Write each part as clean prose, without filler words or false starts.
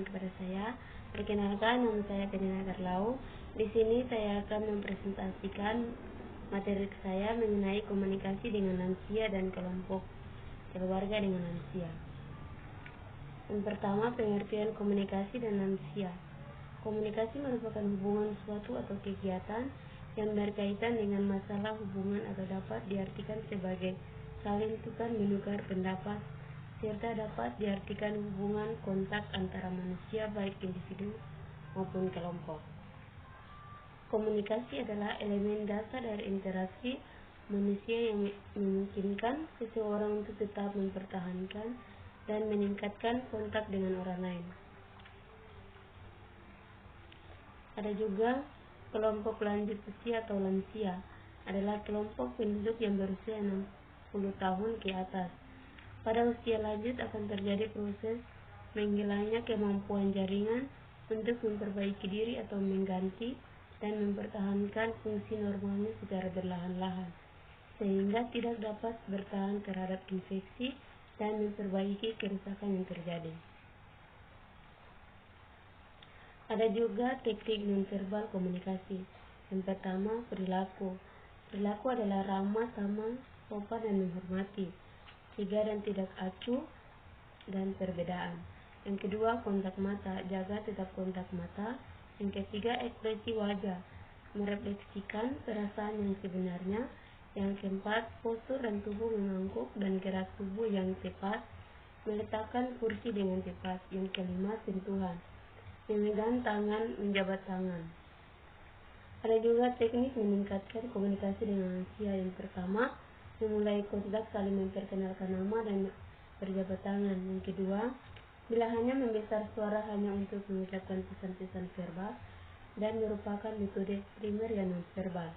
perkenalan kepada saya. Perkenalkan, nama saya Penina Garlau. Di sini saya akan mempresentasikan materi saya mengenai komunikasi dengan lansia dan kelompok keluarga dengan lansia. Yang pertama, pengertian komunikasi dan lansia. Komunikasi merupakan hubungan suatu atau kegiatan yang berkaitan dengan masalah hubungan atau dapat diartikan sebagai saling tukar menukar pendapat, serta dapat diartikan hubungan kontak antara manusia baik individu maupun kelompok. Komunikasi adalah elemen dasar dari interaksi manusia yang memungkinkan seseorang untuk tetap mempertahankan dan meningkatkan kontak dengan orang lain. Ada juga kelompok lanjut usia atau lansia, adalah kelompok penduduk yang berusia 60 tahun ke atas. Pada usia lanjut akan terjadi proses menghilangnya kemampuan jaringan untuk memperbaiki diri atau mengganti dan mempertahankan fungsi normalnya secara perlahan-lahan, sehingga tidak dapat bertahan terhadap infeksi dan memperbaiki kerusakan yang terjadi. Ada juga teknik nonverbal komunikasi. Yang pertama, perilaku. Perilaku adalah ramah, tamah, sopan, dan menghormati. 3 dan tidak acuh dan perbedaan. Yang kedua, kontak mata, jaga tetap kontak mata. Yang ketiga, ekspresi wajah, merefleksikan perasaan yang sebenarnya. Yang keempat, postur dan tubuh mengangguk dan gerak tubuh yang tepat, meletakkan kursi dengan tepat. Yang kelima, sentuhan, memegang tangan, menjabat tangan. Ada juga teknik meningkatkan komunikasi dengan lansia. Yang pertama, memulai kontak saling memperkenalkan nama dan berjabat tangan. Yang kedua, bila hanya membesar suara hanya untuk mengucapkan pesan-pesan verbal dan merupakan metode primer yang nonverbal.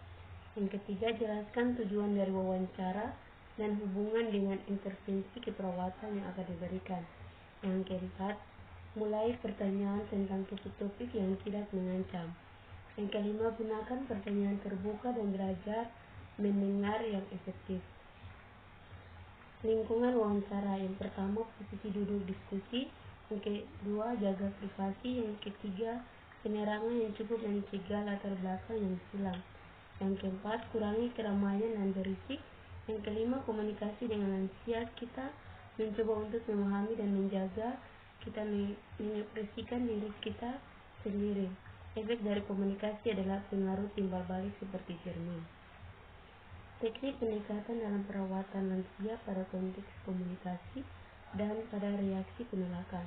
Yang ketiga, jelaskan tujuan dari wawancara dan hubungan dengan intervensi keperawatan yang akan diberikan. Yang keempat, mulai pertanyaan tentang topik-topik yang tidak mengancam. Yang kelima, gunakan pertanyaan terbuka dan belajar mendengar yang efektif. Lingkungan wawancara. Yang pertama, posisi duduk diskusi. Yang kedua, jaga privasi. Yang ketiga, penerangan yang cukup mencegah latar belakang yang sulam. Yang keempat, kurangi keramaian dan berisik. Yang kelima, komunikasi dengan lansia. Kita mencoba untuk memahami dan menjaga, kita mengekspresikan diri kita sendiri. Efek dari komunikasi adalah pengaruh timbal balik seperti cermin. Teknik pendekatan dalam perawatan lansia pada konteks komunikasi dan pada reaksi penolakan.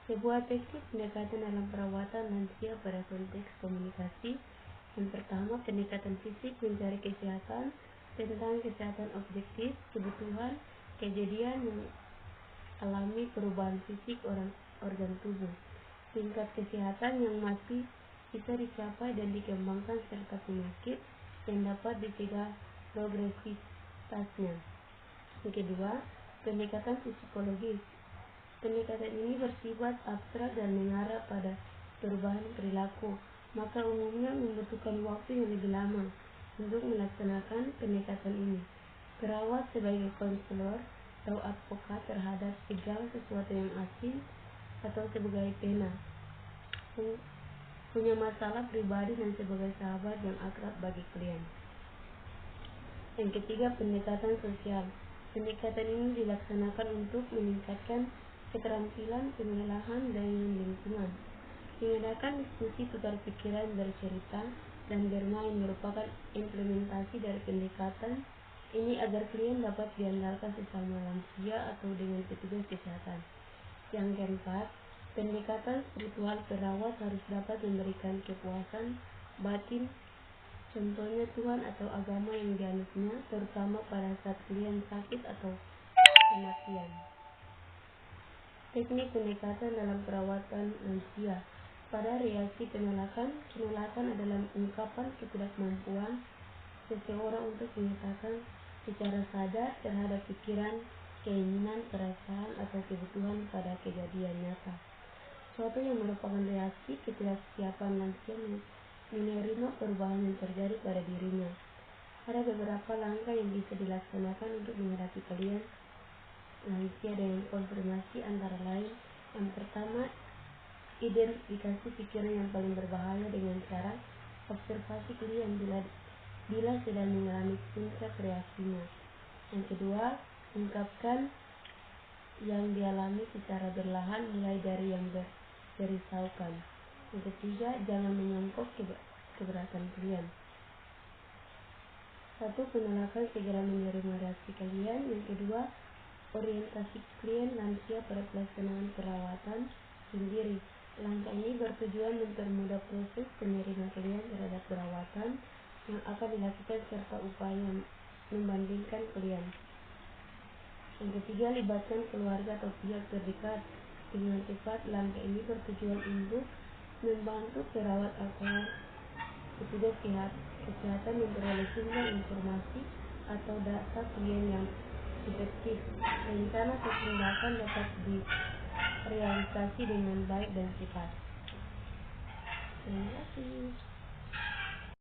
Sebuah teknik pendekatan dalam perawatan lansia pada konteks komunikasi. Yang pertama, pendekatan fisik mencari kesehatan tentang kesehatan objektif, kebutuhan, kejadian yang alami perubahan fisik organ tubuh, tingkat kesehatan yang masih bisa dicapai dan dikembangkan serta penyakit yang dapat dicegah progresivitasnya. Yang kedua, pendekatan psikologis. Pendekatan ini bersifat abstrak dan mengarah pada perubahan perilaku, maka umumnya membutuhkan waktu yang lebih lama untuk melaksanakan pendekatan ini. Perawat sebagai konselor atau advokat terhadap segala sesuatu yang asing atau sebagai pena, punya masalah pribadi dan sebagai sahabat yang akrab bagi klien. Yang ketiga, pendekatan sosial. Pendekatan ini dilaksanakan untuk meningkatkan keterampilan pengenalan dengan lingkungan. Mengadakan diskusi tukar pikiran, bercerita, dan bermain merupakan implementasi dari pendekatan ini agar klien dapat diandalkan sesama lansia atau dengan petugas kesehatan. Yang keempat, pendekatan spiritual. Perawat harus dapat memberikan kepuasan batin, contohnya Tuhan atau agama yang dianutnya, terutama pada saat klien sakit atau kematian. Teknik pendekatan dalam perawatan lansia. Pada reaksi penolakan adalah ungkapan ketidakmampuan seseorang untuk menyatakan secara sadar terhadap pikiran, keinginan, perasaan, atau kebutuhan pada kejadian nyata. Suatu yang merupakan reaksi ketidaksiapan lansia menerima perubahan yang terjadi pada dirinya. Ada beberapa langkah yang bisa dilaksanakan untuk menghadapi klien lansia dengan konfirmasi antara lain. Yang pertama, Identifikasi pikiran yang paling berbahaya dengan cara observasi klien bila sedang mengalami puncak reaksinya. Yang kedua, ungkapkan yang dialami secara perlahan mulai dari yang dirisaukan. Yang ketiga, jangan menyongkok keberatan klien. 1. Penolakan segera menerima reaksi klien. Yang kedua, orientasi klien lansia pada pelaksanaan perawatan sendiri. Langkah ini bertujuan mempermudah proses penerima klien terhadap perawatan yang akan dilakukan serta upaya membandingkan klien. Yang ketiga, libatkan keluarga atau pihak terdekat dengan tepat. Langkah ini bertujuan untuk membantu perawat atau petugas kesehatan memperoleh sumber informasi atau data klien yang efektif. Rencana tindakan dapat direalisasi dengan baik dan cepat. Terima kasih.